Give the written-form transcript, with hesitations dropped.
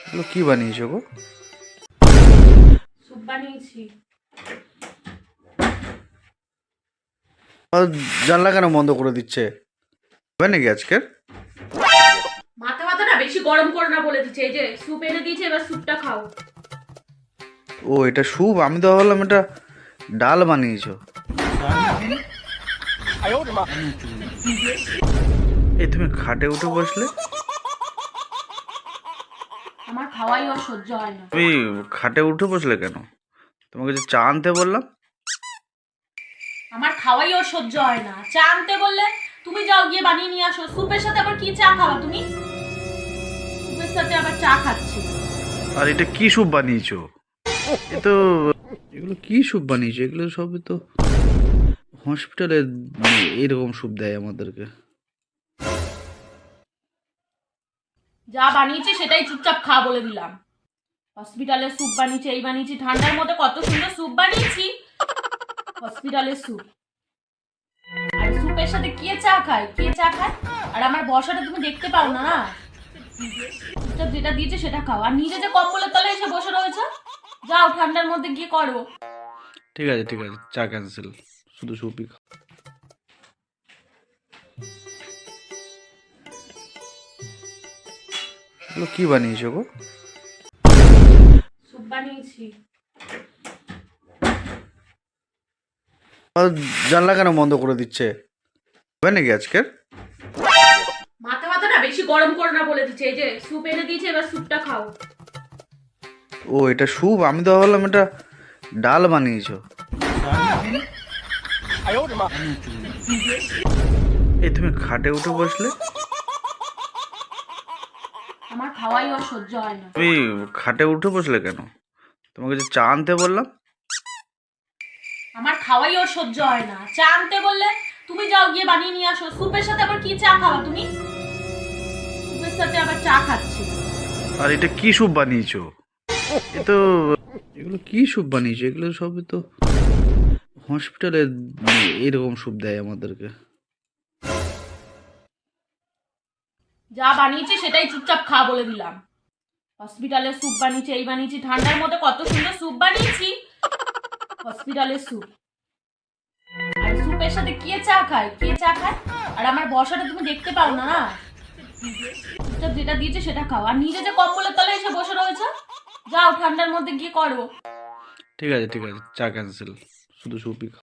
এগুলো কি বানিয়েছো গো? স্যুপ বানিয়েছি। আর জানলা কেন বন্ধ করে দিচ্ছে? হবে নাকি আজকের? মাথাটা বেশি গরম করে না বলে দিচ্ছে। এই যে স্যুপ এনে দিয়েছে, এবার স্যুপটা খাও। ও এটা স্যুপ, আমি তো ভাবলাম এটা ডাল বানিয়েছো। এই তুমি খাটে উঠে বসলে? আমার খাওয়াই ওর সহ্য হয় না। তুমি খাটে উঠে বসলে কেন? তোমাকে যে চা আনতে বললাম। আমার খাওয়াই ওর সহ্য হয় না। চা আনতে বললে তুমি যাও গিয়ে বানিয়ে নিয়ে আসো। স্যুপের সাথে আবার কি চা খাওয়া তুমি? স্যুপের সাথে আবার চা খাচ্ছি। আর এটা কি স্যুপ বানিয়েছো? এ তো এগুলো কি স্যুপ বানিয়েছো? এগুলো সবই তো হসপিটালে এরকম স্যুপ দেয় আমাদেরকে। যা বানিয়েছি সেটাই চুপচাপ খা বলে দিলাম। হসপিটালের স্যুপ বানিয়েছি, এই বানিয়েছি, ঠান্ডার মধ্যে কত সুন্দর স্যুপ বানিয়েছি। হসপিটালের স্যুপ। আর স্যুপের সাথে কে চা খায়? কে চা খায়? আর আমার বসাটা তুমি দেখতে পাও না না? চুপচাপ যেটা দিয়েছে সেটা খাও। আর নিজে যে কম্বলের তলায় এসে বসে রয়েছে, যাও ঠান্ডার মধ্যে গিয়ে করো। ঠিক আছে ঠিক আছে, চা ক্যান্সেল, শুধু স্যুপই খাও। এগুলো কি বানিয়েছো গো? স্যুপ বানিয়েছি। আর জানলা কেন বন্ধ করে দিচ্ছে? হবে নাকি আজকের? মাথাটা বেশি গরম করে না বলে দিচ্ছে। এই যে স্যুপ এনে দিয়েছে, এবার স্যুপটা খাও। ও এটা স্যুপ, আমি তো ভাবলাম এটা ডাল বানিয়েছো। এই তুমি খাটে উঠে বসলে? আমার খাওয়াই ওর সহ্য হয় না। তুমি খাটে উঠে বসলে কেন? তোমাকে যে চা আনতে বললাম। আমার খাওয়াই ওর সহ্য হয় না। চা আনতে বললে তুমি যাও গিয়ে বানিয়ে নিয়ে আসো। স্যুপের সাথে আবার কি চা খাওয়া তুমি? স্যুপের সাথে আবার চা খাচ্ছি। আর এটা কি স্যুপ বানিয়েছো? এ তো এগুলো কি স্যুপ বানিয়েছো? এগুলো সবই তো হসপিটালে এরকম স্যুপ দেয় আমাদেরকে। যা বানিয়েছি সেটাই চুপচাপ খা বলে দিলাম। হসপিটালের স্যুপ বানিয়েছি, এই বানিয়েছি, ঠান্ডার মধ্যে কত সুন্দর স্যুপ বানিয়েছি। হসপিটালের স্যুপ। আর স্যুপের সাথে কে চা খায়? কে চা খায়? আর আমার বসাটা তুমি দেখতে পাও না না? চুপচাপ যেটা দিয়েছে সেটা খাও। আর নিজে যে কম্বলের তলায় এসে বসে রয়েছে, যাও ঠান্ডার মধ্যে গিয়ে করো। ঠিক আছে ঠিক আছে, চা ক্যান্সেল, শুধু স্যুপই খাও।